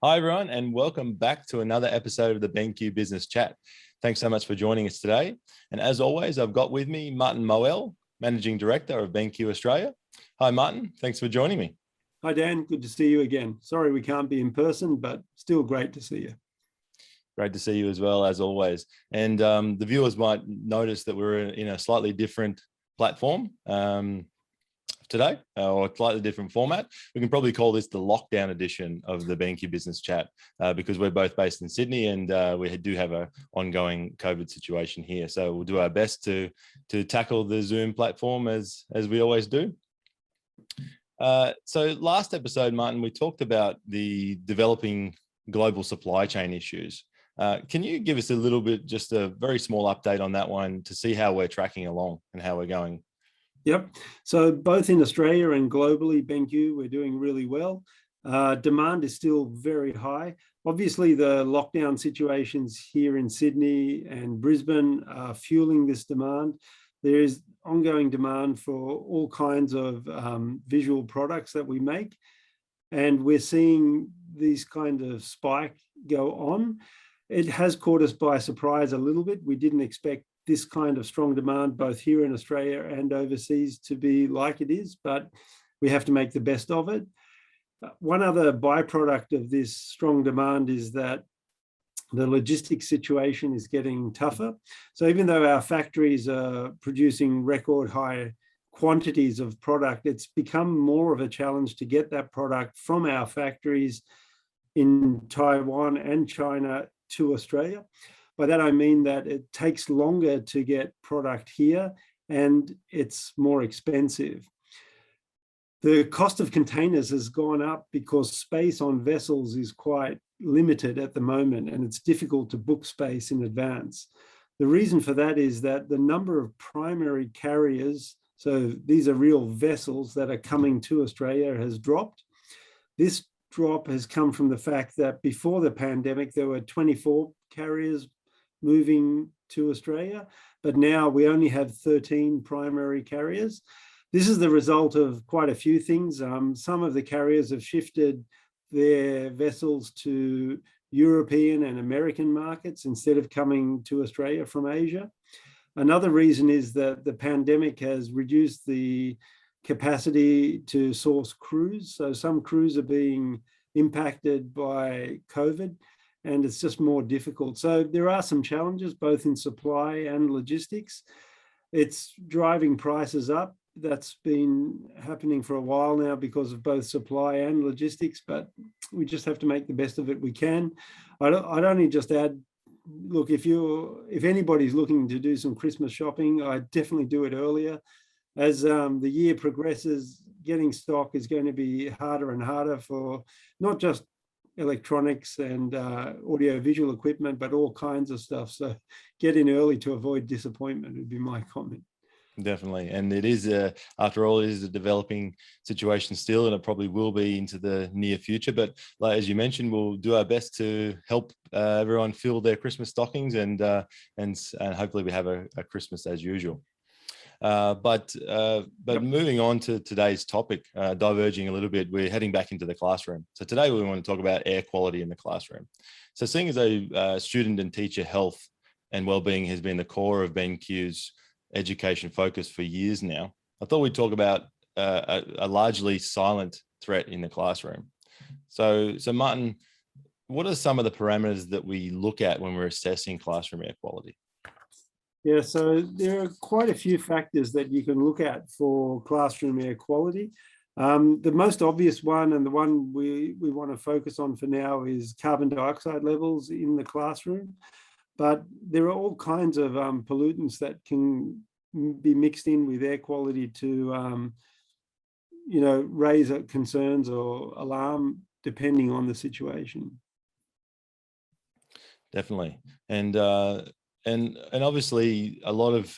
Hi, everyone, and welcome back to another episode of the BenQ Business Chat. Thanks so much for joining us today. And as always, I've got with me Martin Moel, Managing Director of BenQ Australia. Hi, Martin. Thanks for joining me. Hi, Dan. Good to see you again. Sorry we can't be in person, but still great to see you. Great to see you as well, as always. And the viewers might notice that we're in a slightly different platform today, or a slightly different format. We can probably call this the lockdown edition of the BenQ Business Chat because we're both based in Sydney and we do have an ongoing COVID situation here. So we'll do our best to tackle the Zoom platform as we always do. So last episode, Martin, we talked about the developing global supply chain issues. Can you give us a little bit, just a very small update on that one to see how we're tracking along and how we're going? Yep. So both in Australia and globally, BenQ, we're doing really well. Demand is still very high. Obviously, the lockdown situations here in Sydney and Brisbane are fueling this demand. There is ongoing demand for all kinds of visual products that we make. And we're seeing these kind of spike go on. It has caught us by surprise a little bit. We didn't expect this kind of strong demand, both here in Australia and overseas, to be like it is, but we have to make the best of it. One other byproduct of this strong demand is that the logistics situation is getting tougher. So even though our factories are producing record high quantities of product, it's become more of a challenge to get that product from our factories in Taiwan and China to Australia. By that, I mean that it takes longer to get product here and it's more expensive. The cost of containers has gone up because space on vessels is quite limited at the moment and it's difficult to book space in advance. The reason for that is that the number of primary carriers, so these are real vessels that are coming to Australia, has dropped. This drop has come from the fact that before the pandemic, there were 24 carriers moving to Australia, but now we only have 13 primary carriers. This is the result of quite a few things. Some of the carriers have shifted their vessels to European and American markets instead of coming to Australia from Asia. Another reason is that the pandemic has reduced the capacity to source crews. So some crews are being impacted by COVID, and it's just more difficult. So there are some challenges both in supply and logistics. It's driving prices up. That's been happening for a while now because of both supply and logistics, but we just have to make the best of it we can. I'd only just add, look, if anybody's looking to do some Christmas shopping, I'd definitely do it earlier. As the year progresses, getting stock is going to be harder and harder for not just electronics and audio-visual equipment, but all kinds of stuff. So get in early to avoid disappointment would be my comment. Definitely. And it is, after all, it is a developing situation still, and it probably will be into the near future. But like, as you mentioned, we'll do our best to help everyone fill their Christmas stockings and hopefully we have a Christmas as usual. But moving on to today's topic, diverging a little bit, we're heading back into the classroom. So today we want to talk about air quality in the classroom. So seeing as a student and teacher health and wellbeing has been the core of BenQ's education focus for years now, I thought we'd talk about a largely silent threat in the classroom. So Martin, what are some of the parameters that we look at when we're assessing classroom air quality? Yeah, so there are quite a few factors that you can look at for classroom air quality. The most obvious one, and the one we want to focus on for now, is carbon dioxide levels in the classroom. But there are all kinds of pollutants that can be mixed in with air quality to, raise concerns or alarm depending on the situation. Definitely, and obviously a lot of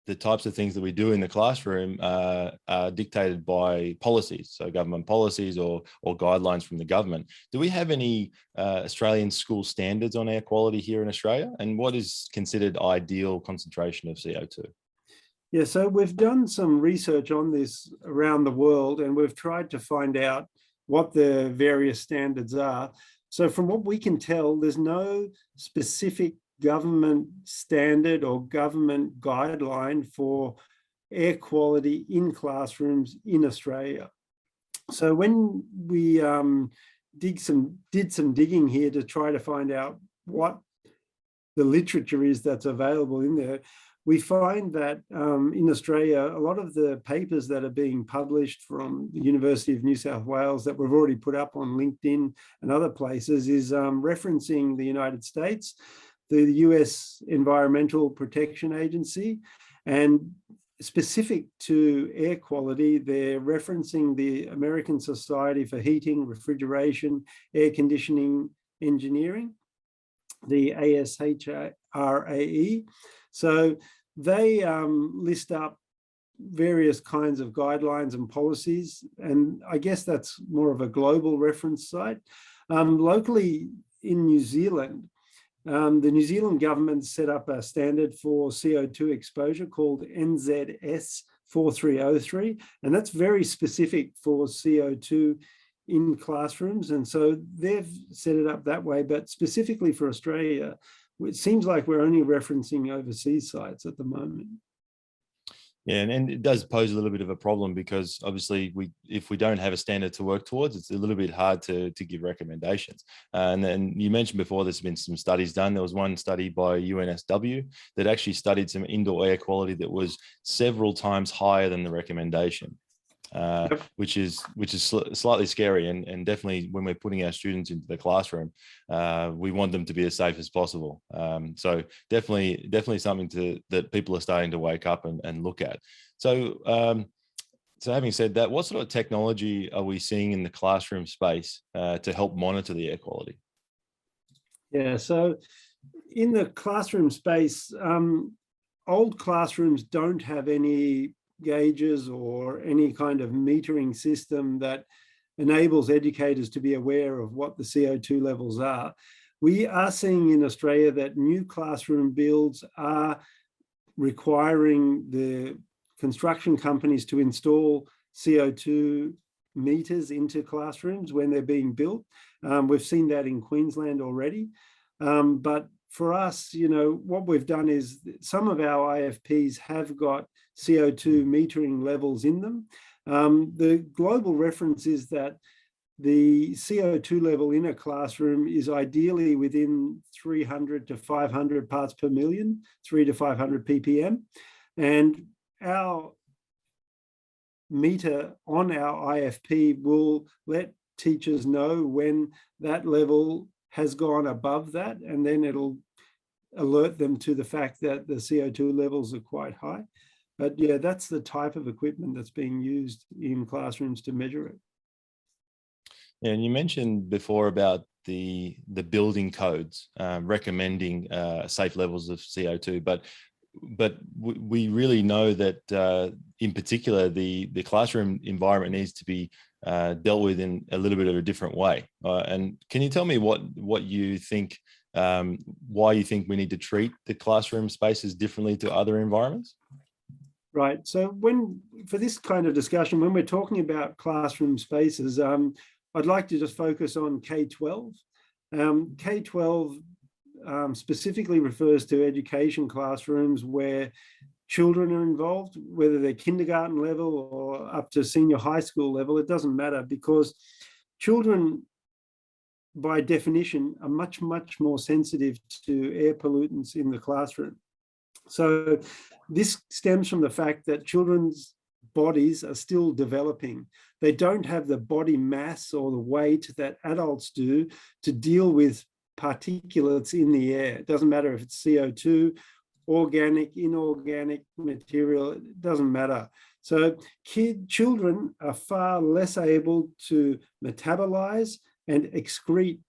the types of things that we do in the classroom are dictated by policies, so government policies or guidelines from the government. Do we have any Australian school standards on air quality here in Australia? And what is considered ideal concentration of CO2? Yeah, so we've done some research on this around the world, and we've tried to find out what the various standards are. So from what we can tell, there's no specific government standard or government guideline for air quality in classrooms in Australia. So when we did some digging here to try to find out what the literature is that's available in there, we find that in Australia, a lot of the papers that are being published from the University of New South Wales that we've already put up on LinkedIn and other places is referencing the United States, the US Environmental Protection Agency, and specific to air quality, they're referencing the American Society for Heating, Refrigeration, Air Conditioning Engineering, the ASHRAE. So they list up various kinds of guidelines and policies, and I guess that's more of a global reference site. Locally in New Zealand, the New Zealand government set up a standard for CO2 exposure called NZS 4303, and that's very specific for CO2 in classrooms. And so they've set it up that way, but specifically for Australia, it seems like we're only referencing overseas sites at the moment. Yeah, and it does pose a little bit of a problem because obviously if we don't have a standard to work towards, it's a little bit hard to give recommendations. And then you mentioned before there's been some studies done. There was one study by UNSW that actually studied some indoor air quality that was several times higher than the recommendation. Which is slightly scary, and definitely when we're putting our students into the classroom, we want them to be as safe as possible. So definitely something that people are starting to wake up and look at. So so having said that, what sort of technology are we seeing in the classroom space to help monitor the air quality? Yeah, so in the classroom space, old classrooms don't have any gauges or any kind of metering system that enables educators to be aware of what the CO2 levels are. We are seeing in Australia that new classroom builds are requiring the construction companies to install CO2 meters into classrooms when they're being built. We've seen that in Queensland already. But for us, what we've done is some of our IFPs have got CO2 metering levels in them. The global reference is that the CO2 level in a classroom is ideally within 300 to 500 parts per million, 3 to 500 ppm. And our meter on our IFP will let teachers know when that level has gone above that, and then it'll alert them to the fact that the CO2 levels are quite high. But yeah, that's the type of equipment that's being used in classrooms to measure it. Yeah, and you mentioned before about the building codes recommending safe levels of CO2, but we really know that in particular the classroom environment needs to be dealt with in a little bit of a different way. And can you tell me what you think, why you think we need to treat the classroom spaces differently to other environments? Right. So for this kind of discussion, when we're talking about classroom spaces, I'd like to just focus on K-12. K-12 specifically refers to education classrooms where children are involved, whether they're kindergarten level or up to senior high school level. It doesn't matter, because children, by definition, are much more sensitive to air pollutants in the classroom. So this stems from the fact that children's bodies are still developing. They don't have the body mass or the weight that adults do to deal with particulates in the air. It doesn't matter if it's CO2, organic, inorganic material, it doesn't matter. So children are far less able to metabolize and excrete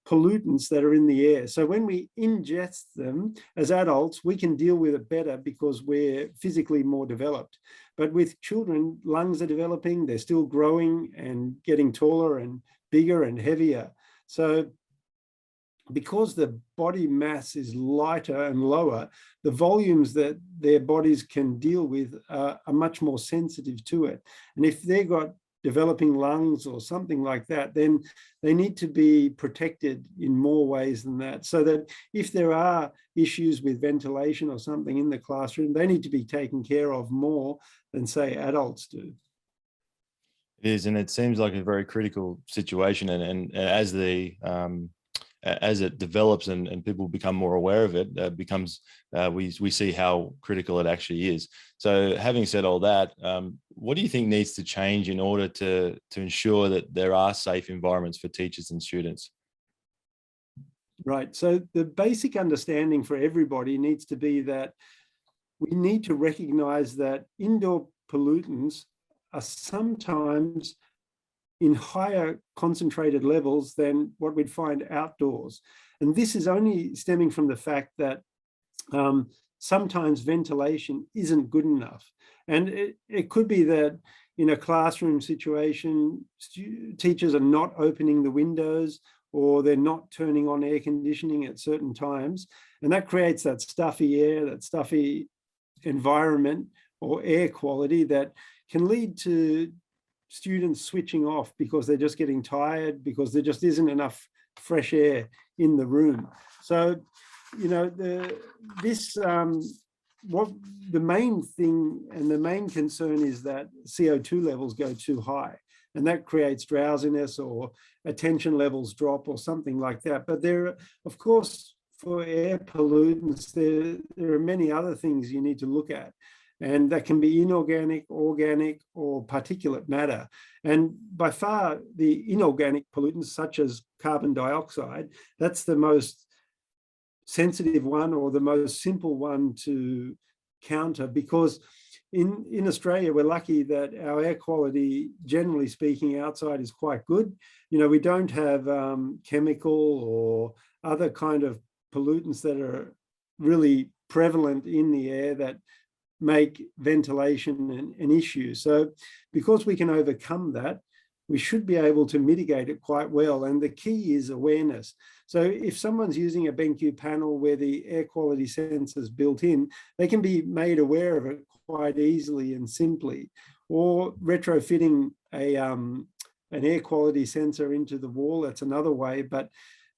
pollutants that are in the air. So when we ingest them as adults, we can deal with it better because we're physically more developed. But with children, lungs are developing, they're still growing and getting taller and bigger and heavier. So because the body mass is lighter and lower, the volumes that their bodies can deal with are much more sensitive to it. And if they've got developing lungs or something like that, then they need to be protected in more ways than that. So that if there are issues with ventilation or something in the classroom, they need to be taken care of more than, say, adults do. It is, and it seems like a very critical situation. And as it develops and people become more aware of it, we see how critical it actually is. So having said all that, what do you think needs to change in order to ensure that there are safe environments for teachers and students? Right. So the basic understanding for everybody needs to be that we need to recognize that indoor pollutants are sometimes in higher concentrated levels than what we'd find outdoors. And this is only stemming from the fact that sometimes ventilation isn't good enough. And it could be that in a classroom situation, teachers are not opening the windows, or they're not turning on air conditioning at certain times. And that creates that stuffy air, that stuffy environment or air quality that can lead to students switching off because they're just getting tired, because there just isn't enough fresh air in the room. So, you know, what the main thing and the main concern is that CO2 levels go too high, and that creates drowsiness or attention levels drop or something like that. But there, of course, for air pollutants, there are many other things you need to look at. And that can be inorganic, organic, or particulate matter. And by far, the inorganic pollutants, such as carbon dioxide, that's the most sensitive one or the most simple one to counter, because in Australia, we're lucky that our air quality, generally speaking, outside is quite good. You know, we don't have chemical or other kind of pollutants that are really prevalent in the air that make ventilation an issue. So because we can overcome that, we should be able to mitigate it quite well. And the key is awareness. So if someone's using a BenQ panel where the air quality sensor is built in, they can be made aware of it quite easily and simply. Or retrofitting an air quality sensor into the wall, that's another way. But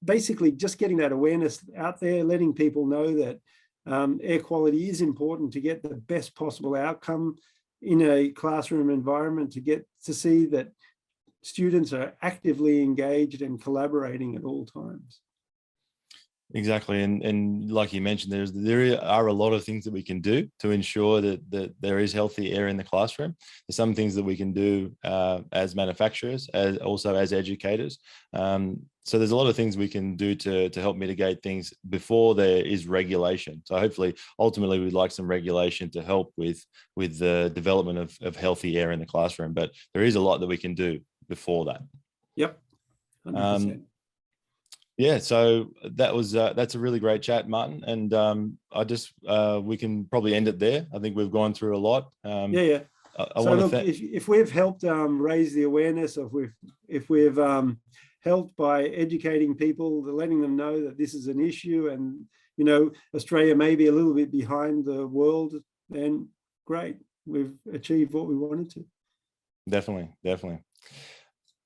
basically just getting that awareness out there, letting people know that air quality is important to get the best possible outcome in a classroom environment, to get to see that students are actively engaged and collaborating at all times. Exactly. And like you mentioned, there are a lot of things that we can do to ensure that there is healthy air in the classroom. There's some things that we can do as manufacturers, as also as educators. So there's a lot of things we can do to help mitigate things before there is regulation. So hopefully, ultimately, we'd like some regulation to help with the development of healthy air in the classroom. But there is a lot that we can do before that. Yep. 100%. Yeah, so that's a really great chat, Martin, and we can probably end it there. I think we've gone through a lot. Yeah. So look, if we've helped raise the awareness, if we've helped by educating people, letting them know that this is an issue, and you know, Australia may be a little bit behind the world, then great, we've achieved what we wanted to. Definitely.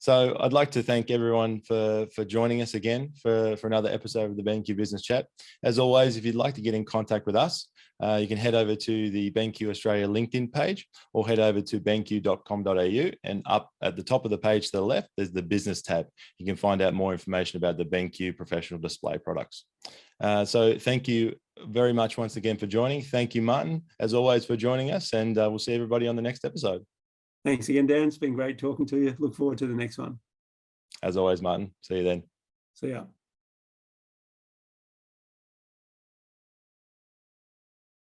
So I'd like to thank everyone for joining us again for another episode of the BenQ Business Chat. As always, if you'd like to get in contact with us, you can head over to the BenQ Australia LinkedIn page, or head over to benq.com.au, and up at the top of the page to the left, there's the business tab. You can find out more information about the BenQ professional display products. So thank you very much once again for joining. Thank you, Martin, as always, for joining us, and we'll see everybody on the next episode. Thanks again, Dan. It's been great talking to you. Look forward to the next one. As always, Martin. See you then. See ya.